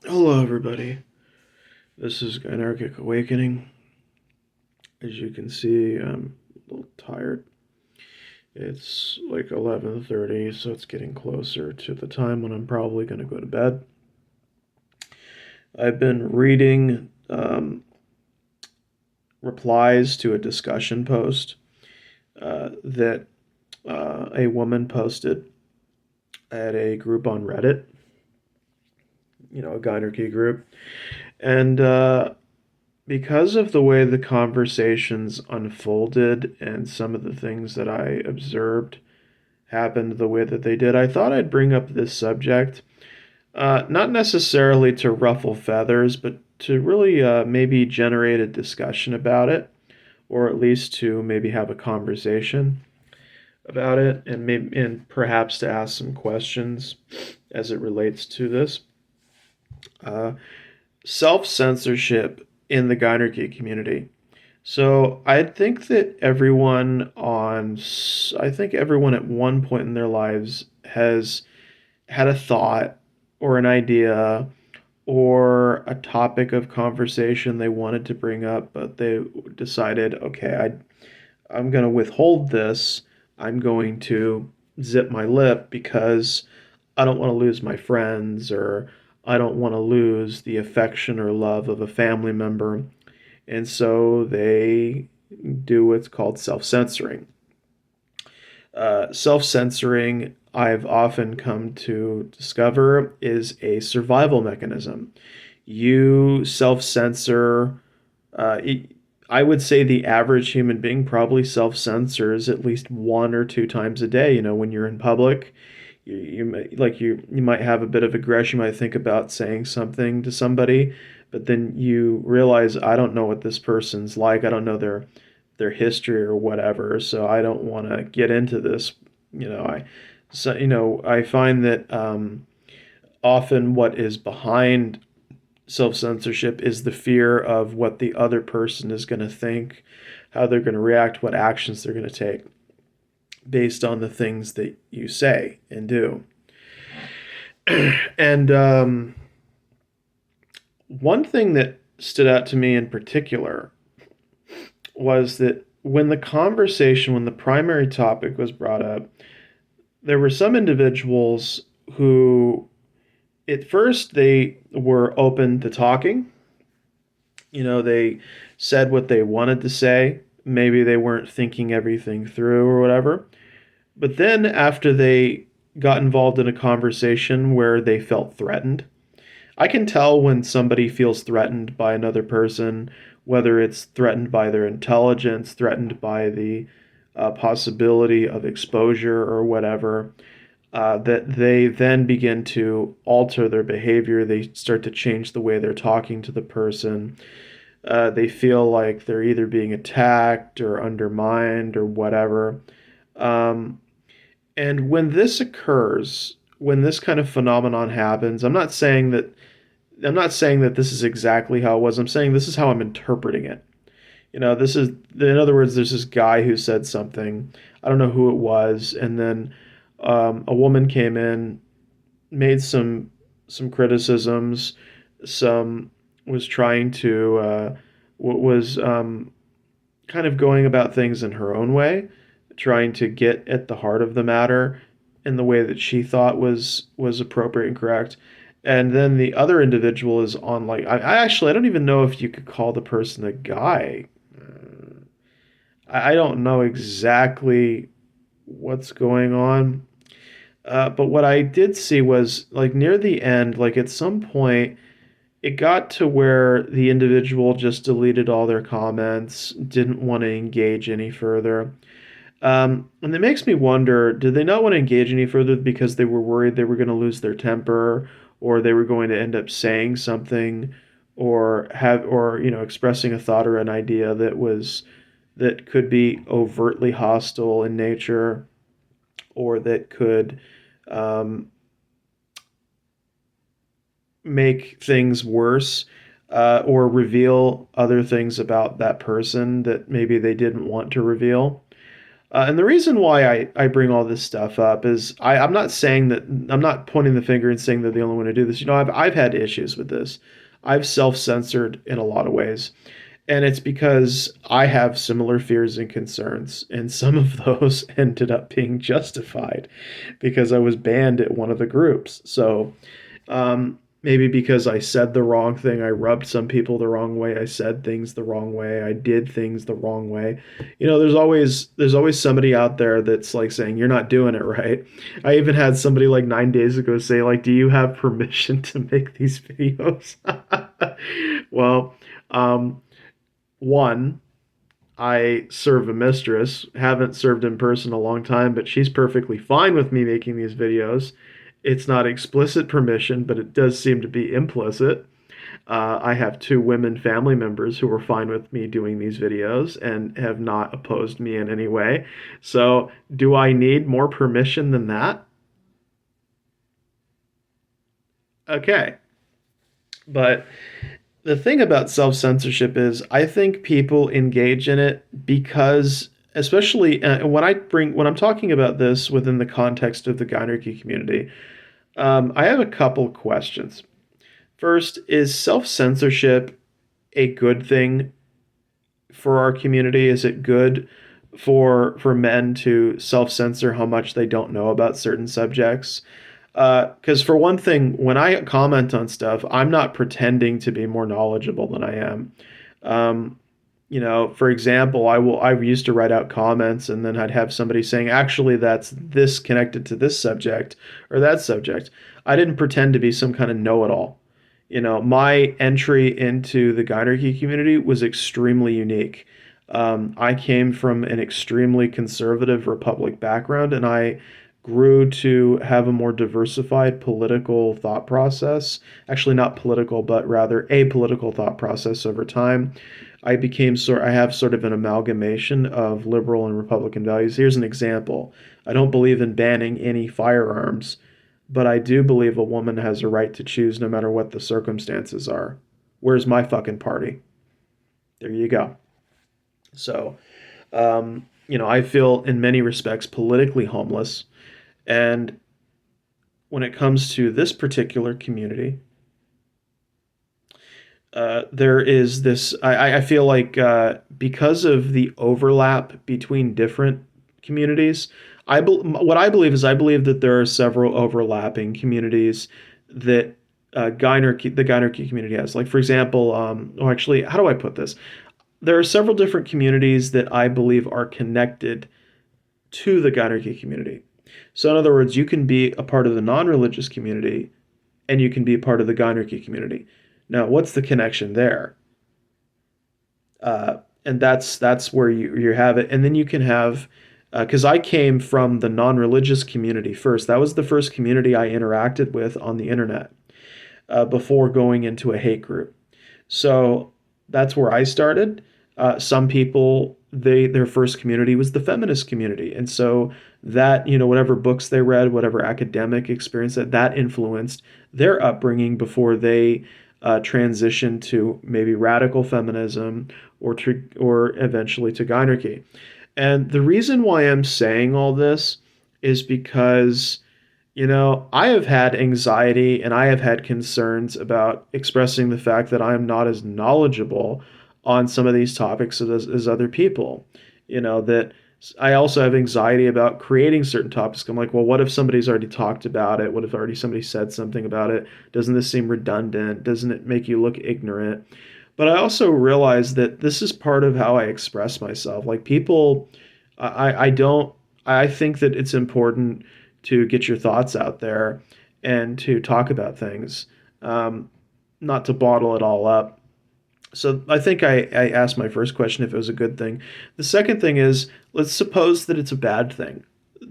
Hello, everybody. This is Gynarchy Awakening. As you can see, I'm a little tired. It's like 11:30, so it's getting closer to the time when I'm probably going to go to bed. I've been reading replies to a discussion post that a woman posted at a group on Reddit, a Gynarchy group. And because of the way the conversations unfolded and some of the things that I observed happened the way that they did, I thought I'd bring up this subject, not necessarily to ruffle feathers, but to really maybe generate a discussion about it, or at least to maybe have a conversation about it, and perhaps to ask some questions as it relates to this. Uh, Self-censorship in the Gynarchy community. So I think everyone at one point in their lives has had a thought or an idea or a topic of conversation they wanted to bring up, but they decided, okay, I'm going to withhold this. I'm going to zip my lip because I don't want to lose my friends, or I don't want to lose the affection or love of a family member. And so they do what's called self-censoring. Self-censoring, I've often come to discover, is a survival mechanism. You self-censor. Uh, I would say the average human being probably self-censors at least one or two times a day. When you're in public, you might have a bit of aggression. You might think about saying something to somebody, but then you realize, I don't know what this person's like. I don't know their history or whatever, so I don't want to get into this. I find that often what is behind self-censorship is the fear of what the other person is going to think, how they're going to react, what actions they're going to take based on the things that you say and do. And one thing that stood out to me in particular was that when the primary topic was brought up, there were some individuals who, at first, they were open to talking. They said what they wanted to say. Maybe they weren't thinking everything through or whatever. But then, after they got involved in a conversation where they felt threatened, I can tell when somebody feels threatened by another person, whether it's threatened by their intelligence, threatened by the possibility of exposure or whatever, that they then begin to alter their behavior. They start to change the way they're talking to the person. They feel like they're either being attacked or undermined or whatever. Um, and when this occurs, when this kind of phenomenon happens, I'm not saying that this is exactly how it was. I'm saying this is how I'm interpreting it. This is, in other words, there's this guy who said something. I don't know who it was, and then a woman came in, made some criticisms, some was trying to was kind of going about things in her own way, trying to get at the heart of the matter in the way that she thought was appropriate and correct. And then the other individual is on, like, I don't even know if you could call the person a guy. I don't know exactly what's going on. But what I did see was, like, near the end, like at some point, it got to where the individual just deleted all their comments, didn't want to engage any further. And it makes me wonder, did they not want to engage any further because they were worried they were going to lose their temper, or they were going to end up saying something, or expressing a thought or an idea that could be overtly hostile in nature, or that could um, make things worse, or reveal other things about that person that maybe they didn't want to reveal. And the reason why I bring all this stuff up is I'm not saying that I'm not pointing the finger and saying they're the only one to do this. I've had issues with this. I've self-censored in a lot of ways. And it's because I have similar fears and concerns. And some of those ended up being justified because I was banned at one of the groups. So maybe because I said the wrong thing, I rubbed some people the wrong way, I said things the wrong way, I did things the wrong way. There's always somebody out there that's like saying you're not doing it right. I even had somebody like 9 days ago say like, "Do you have permission to make these videos?" Well, um, one, I serve a mistress, haven't served in person a long time, but she's perfectly fine with me making these videos. It's not explicit permission, but it does seem to be implicit. I have two women family members who are fine with me doing these videos and have not opposed me in any way. So, do I need more permission than that? Okay. But the thing about self censorship is, I think people engage in it because, especially when I'm talking about this within the context of the Gynarchy community, I have a couple questions. First, is self censorship a good thing for our community? Is it good for men to self censor how much they don't know about certain subjects? Because for one thing, when I comment on stuff, I'm not pretending to be more knowledgeable than I am. Um, for example, I used to write out comments and then I'd have somebody saying, actually, that's this connected to this subject or that subject. I didn't pretend to be some kind of know-it-all. My entry into the Gynarchy community was extremely unique. I came from an extremely conservative Republic background, and I grew to have a more diversified political thought process. Actually, not political, but rather apolitical thought process over time. I have sort of an amalgamation of liberal and Republican values. Here's an example. I don't believe in banning any firearms, but I do believe a woman has a right to choose no matter what the circumstances are. Where's my fucking party? There you go. So, I feel in many respects politically homeless. And when it comes to this particular community, there is this. I feel like because of the overlap between different communities, what I believe is I believe that there are several overlapping communities that the Gynarchy community has. Like for example, actually, how do I put this? There are several different communities that I believe are connected to the Gynarchy community. So in other words, you can be a part of the non-religious community and you can be a part of the Gynarchy community. Now, what's the connection there? And that's where you have it. And then you can have because I came from the non-religious community first. That was the first community I interacted with on the internet before going into a hate group. So that's where I started. Some people their first community was the feminist community, and so that whatever books they read, whatever academic experience that influenced their upbringing before they transitioned to maybe radical feminism or eventually to Gynarchy. And the reason why I'm saying all this is because I have had anxiety and I have had concerns about expressing the fact that I am not as knowledgeable on some of these topics as other people. That I also have anxiety about creating certain topics. I'm like, well, what if somebody's already talked about it? What if already somebody said something about it? Doesn't this seem redundant? Doesn't it make you look ignorant? But I also realize that this is part of how I express myself. Like people, I don't, I think that it's important to get your thoughts out there and to talk about things, um, not to bottle it all up. So I think I asked my first question if it was a good thing. The second thing is, let's suppose that it's a bad thing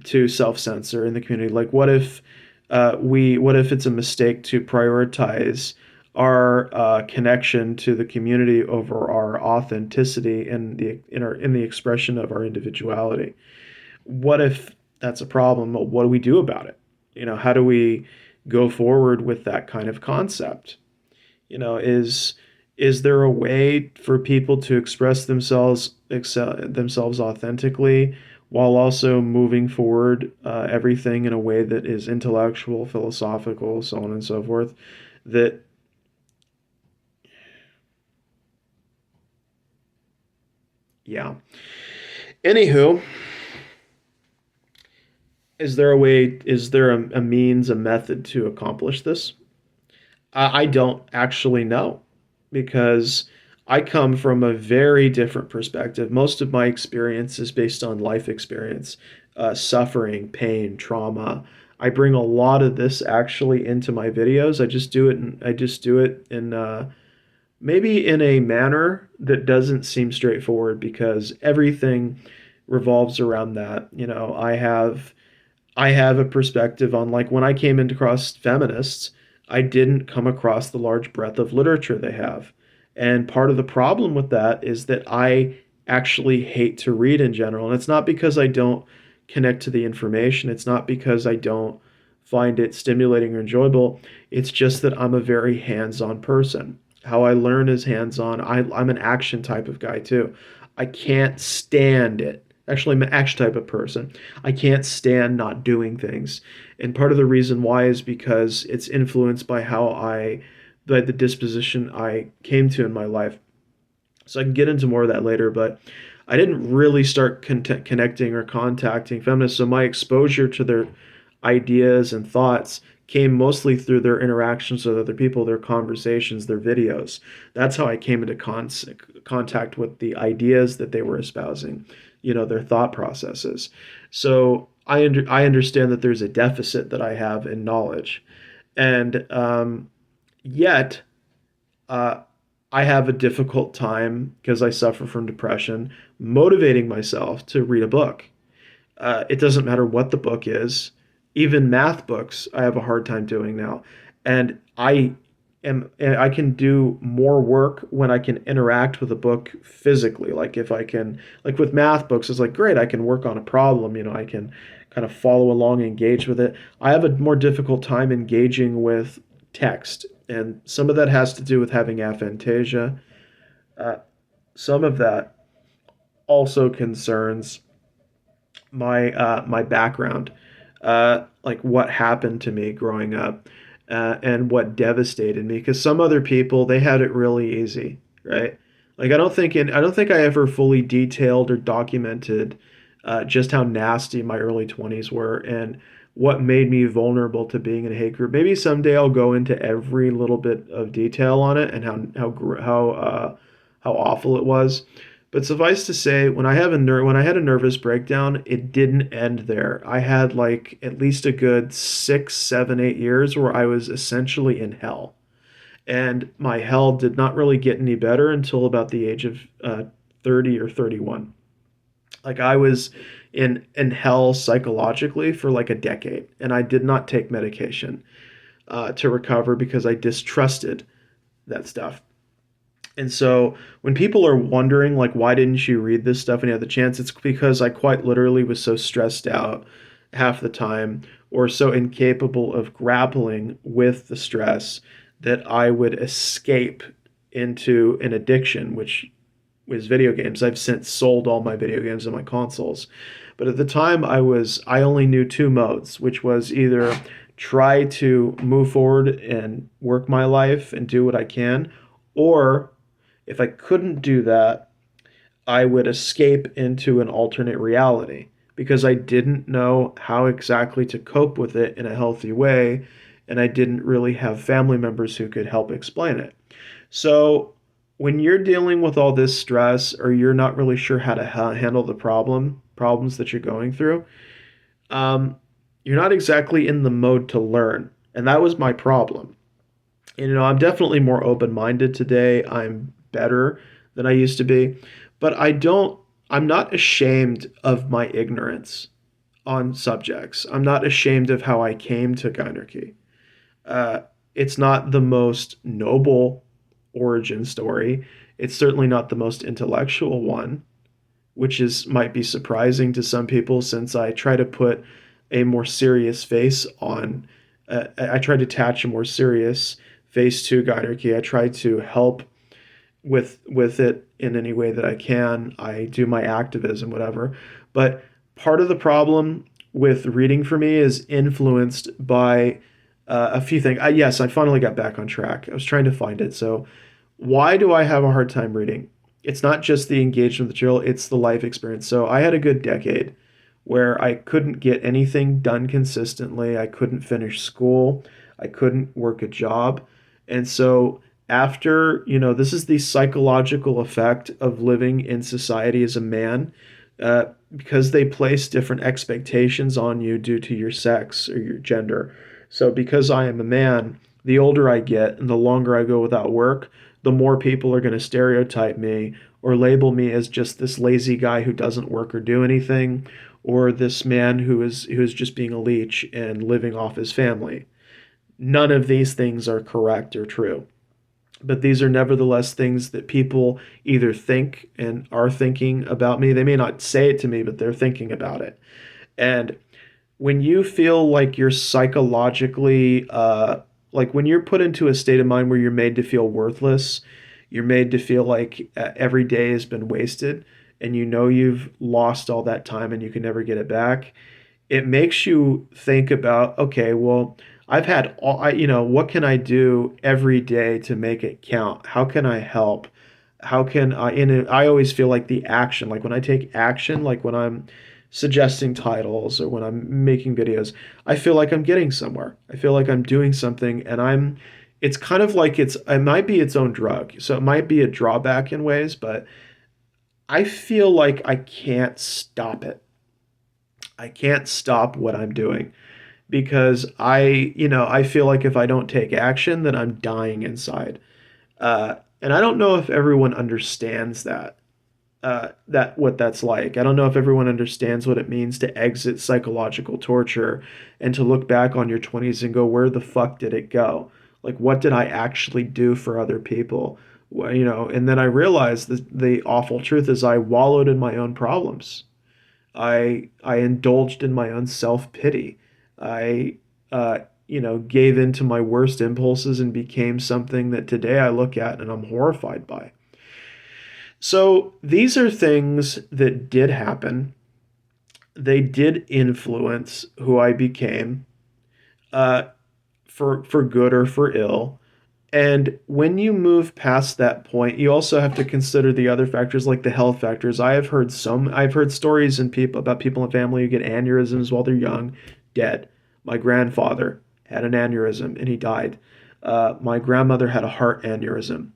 to self-censor in the community. Like, what if it's a mistake to prioritize our connection to the community over our authenticity in the expression of our individuality? What if that's a problem? Well, what do we do about it? How do we go forward with that kind of concept? Is there a way for people to express themselves authentically while also moving forward everything in a way that is intellectual, philosophical, so on and so forth. That, yeah. Anywho, is there a means, a method to accomplish this? I don't actually know because I come from a very different perspective. Most of my experience is based on life experience, suffering, pain, trauma. I bring a lot of this actually into my videos. I just do it in maybe in a manner that doesn't seem straightforward because everything revolves around that. You know, I have a perspective on like when I came into across feminists, I didn't come across the large breadth of literature they have. And part of the problem with that is that I actually hate to read in general. And it's not because I don't connect to the information, it's not because I don't find it stimulating or enjoyable. It's just that I'm a very hands on person. How I learn is hands on. I'm an action type of guy too. I can't stand it. Actually, I'm an action type of person. I can't stand not doing things. And part of the reason why is because it's influenced by the disposition I came to in my life. So I can get into more of that later, but I didn't really start connecting or contacting feminists. So my exposure to their ideas and thoughts came mostly through their interactions with other people, their conversations, their videos. That's how I came into contact with the ideas that they were espousing, you know, their thought processes. So I understand that there's a deficit that I have in knowledge, and yet uh, I have a difficult time because I suffer from depression, motivating myself to read a book. It doesn't matter what the book is. Even math books, I have a hard time doing now. And I can do more work when I can interact with a book physically. Like if I can, like with math books, it's like great, I can work on a problem. You know, I can kind of follow along, engage with it. I have a more difficult time engaging with text, and some of that has to do with having aphantasia. Uh, some of that also concerns my background, like what happened to me growing up, and what devastated me. Because some other people they had it really easy, right? Like I don't think I ever fully detailed or documented just how nasty my early 20s were and what made me vulnerable to being in a hate group. Maybe someday I'll go into every little bit of detail on it and how awful it was. But suffice to say, when I had a nervous breakdown, it didn't end there. I had like at least a good 6, 7, 8 years where I was essentially in hell, and my hell did not really get any better until about the age of 30 or 31. Like I was in hell psychologically for like a decade, and I did not take medication to recover because I distrusted that stuff. And so when people are wondering, like, why didn't you read this stuff when you had the chance? It's because I quite literally was so stressed out half the time or so incapable of grappling with the stress that I would escape into an addiction, which was video games. I've since sold all my video games and my consoles. But at the time I only knew two modes, which was either try to move forward and work my life and do what I can, or if I couldn't do that, I would escape into an alternate reality because I didn't know how exactly to cope with it in a healthy way, and I didn't really have family members who could help explain it. So, when you're dealing with all this stress or you're not really sure how to handle the problems that you're going through, um, you're not exactly in the mode to learn. And that was my problem. And, you know, I'm definitely more open minded today. I'm better than I used to be. But I'm not ashamed of my ignorance on subjects. I'm not ashamed of how I came to Gynarchy. Uh, it's not the most noble origin story. It's certainly not the most intellectual one, which is might be surprising to some people since I try to put a more serious face on. I try to attach a more serious face to Gynarchy. I try to help with it in any way that I can. I do my activism, whatever. But Part of the problem with reading for me is influenced by a few things. Yes, I finally got back on track. I was trying to find it. So, why do I have a hard time reading? It's not just the engagement with the material, it's the life experience. So, I had a good decade where I couldn't get anything done consistently. I couldn't finish school. I couldn't work a job. And so, after, this is the psychological effect of living in society as a man. Because they place different expectations on you due to your sex or your gender. So, because I am a man, the older I get and the longer I go without work, the more people are going to stereotype me or label me as just this lazy guy who doesn't work or do anything, or this man who is just being a leech and living off his family. None of these things are correct or true. But these are nevertheless things that people either think and are thinking about me. They may not say it to me, but they're thinking about it. And when you feel like you're psychologically, like when you're put into a state of mind where you're made to feel worthless, you're made to feel like every day has been wasted, and you know you've lost all that time and you can never get it back, it makes you think about, okay, well, I've had all what can I do every day to make it count? How can I help? How can I in it, I always feel like the action, like when I take action, like when I'm suggesting titles or when I'm making videos, I feel like I'm getting somewhere. I feel like I'm doing something, and it's kind of like it might be its own drug. So it might be a drawback in ways, but I feel like I can't stop it. I can't stop what I'm doing because I feel like if I don't take action, then I'm dying inside. And I don't know if everyone understands that what that's like. I don't know if everyone understands what it means to exit psychological torture and to look back on your 20s and go, where the fuck did it go? Like, what did I actually do for other people? Well, and then I realized that the awful truth is I wallowed in my own problems. I indulged in my own self pity. I gave in to my worst impulses and became something that today I look at and I'm horrified by. So these are things that did happen. They did influence who I became, uh, for good or for ill. And when you move past that point, you also have to consider the other factors like the health factors. I've heard stories and people about people in family who get aneurysms while they're young, dead. My grandfather had an aneurysm and he died. My grandmother had a heart aneurysm.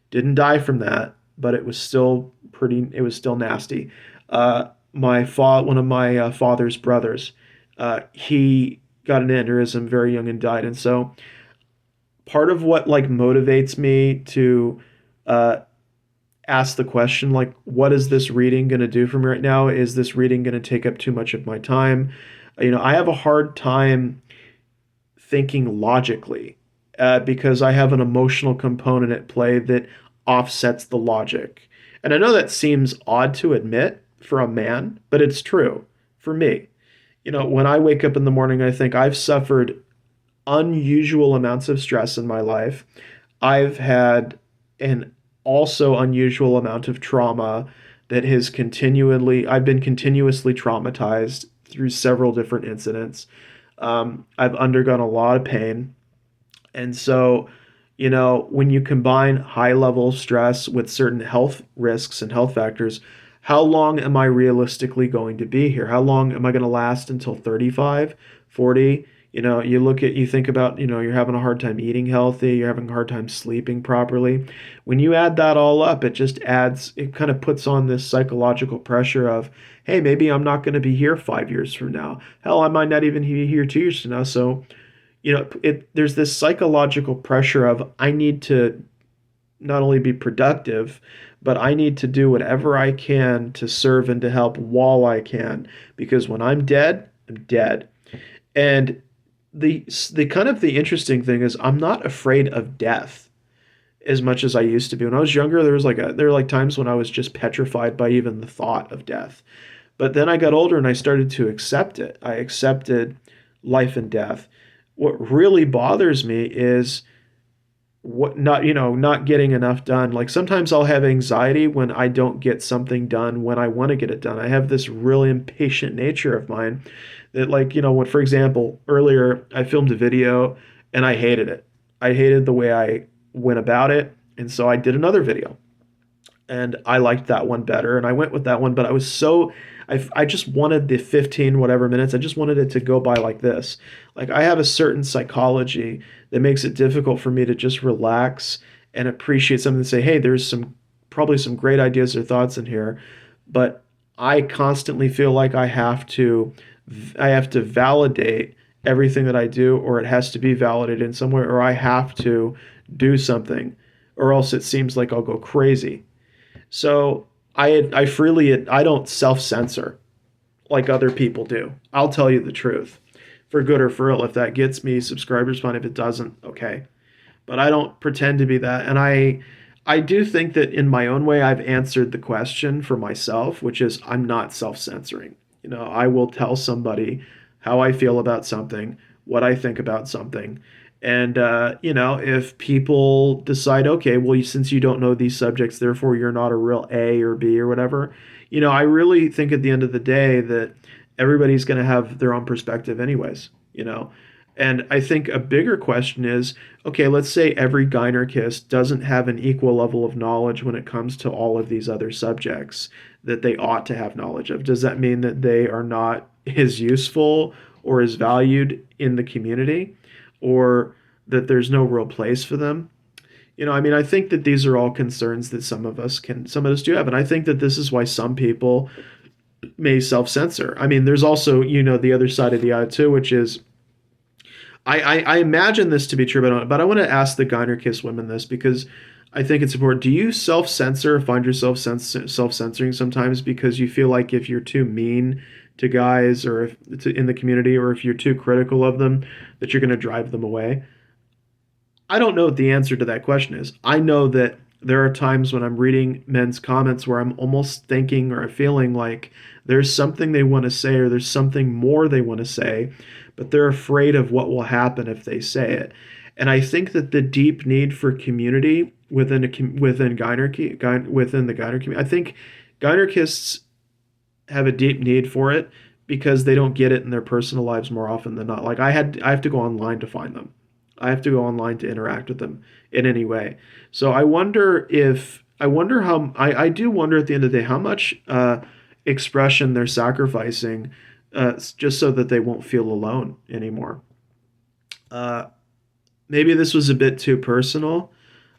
Didn't die from that, but it was still nasty. One of my father's brothers, he got an aneurysm very young and died. And so part of what like motivates me to uh, ask the question like, what is this reading going to do for me right now? Is this reading going to take up too much of my time? I have a hard time thinking logically, because I have an emotional component at play that offsets the logic. And I know that seems odd to admit for a man, but it's true for me. When I wake up in the morning, I think I've suffered unusual amounts of stress in my life. I've had an also unusual amount of trauma I've been continuously traumatized through several different incidents. I've undergone a lot of pain. And so, when you combine high level stress with certain health risks and health factors, how long am I realistically going to be here? How long am I going to last until 35, 40? You think about, you're having a hard time eating healthy, you're having a hard time sleeping properly. When you add that all up, it kind of puts on this psychological pressure of, hey, maybe I'm not going to be here 5 years from now. Hell, I might not even be here 2 years from now. So, there's this psychological pressure of I need to not only be productive, but I need to do whatever I can to serve and to help while I can. Because when I'm dead, I'm dead. And the kind of the interesting thing is I'm not afraid of death as much as I used to be. When I was younger, there were like times when I was just petrified by even the thought of death. But then I got older and I started to accept it. I accepted life and death. What really bothers me is what not not getting enough done. Like sometimes I'll have anxiety when I don't get something done when I want to get it done. I have this really impatient nature of mine that, like, when, for example, earlier I filmed a video and I hated it. I hated the way I went about it, and so I did another video and I liked that one better and I went with that one, but I just wanted the 15 whatever minutes. I just wanted it to go by like this. Like I have a certain psychology that makes it difficult for me to just relax and appreciate something and say, "Hey, there's probably some great ideas or thoughts in here." But I constantly feel like I have to validate everything that I do, or it has to be validated in some way, or I have to do something, or else it seems like I'll go crazy. So I don't self censor like other people do. I'll tell you the truth, for good or for ill. If that gets me subscribers, fine. If it doesn't, okay. But I don't pretend to be that, and I do think that in my own way I've answered the question for myself, which is I'm not self censoring. I will tell somebody how I feel about something, what I think about something. And, if people decide, okay, well, since you don't know these subjects, therefore you're not a real A or B or whatever, I really think at the end of the day that everybody's going to have their own perspective, anyways. And I think a bigger question is, okay, let's say every gynarchist doesn't have an equal level of knowledge when it comes to all of these other subjects that they ought to have knowledge of. Does that mean that they are not as useful or as valued in the community, or that there's no real place for them? I mean, I think that these are all concerns that some of us do have. And I think that this is why some people may self censor. I mean, there's also, the other side of the eye too, which is I imagine this to be true, but I want to ask the Gynarchist women this because I think it's important. Do you self censor, find yourself self censoring sometimes because you feel like if you're too mean to guys or in the community, or if you're too critical of them, that you're going to drive them away? I don't know what the answer to that question is. I know that there are times when I'm reading men's comments where I'm almost thinking or feeling like there's something they want to say, or there's something more they want to say, but they're afraid of what will happen if they say it. And I think that the deep need for community within within the Gynarchy community, I think Gynarchists have a deep need for it because they don't get it in their personal lives more often than not. Like I have to go online to find them. I have to go online to interact with them in any way. So I wonder how I do wonder at the end of the day how much expression they're sacrificing just so that they won't feel alone anymore. Uh, Maybe this was a bit too personal,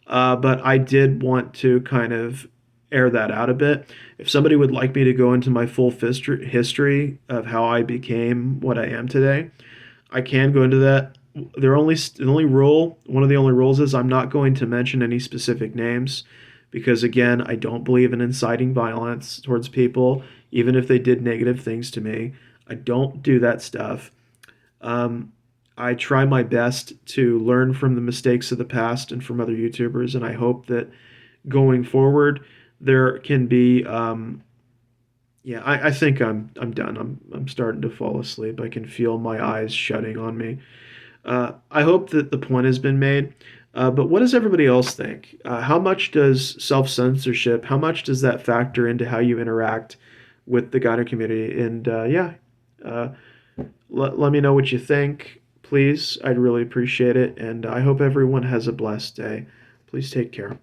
but I did want to kind of air that out a bit. If somebody would like me to go into my full history of how I became what I am today, I can go into that. One of the only rules is I'm not going to mention any specific names because, again, I don't believe in inciting violence towards people, even if they did negative things to me. I don't do that stuff. Um, I try my best to learn from the mistakes of the past and from other YouTubers, and I hope that going forward there can be. Yeah, I think I'm done. I'm starting to fall asleep. I can feel my eyes shutting on me. I hope that the point has been made. But what does everybody else think? How much does self censorship? How much does that factor into how you interact with the Ghana community? And yeah, uh, let me know what you think, please. I'd really appreciate it. And I hope everyone has a blessed day. Please take care.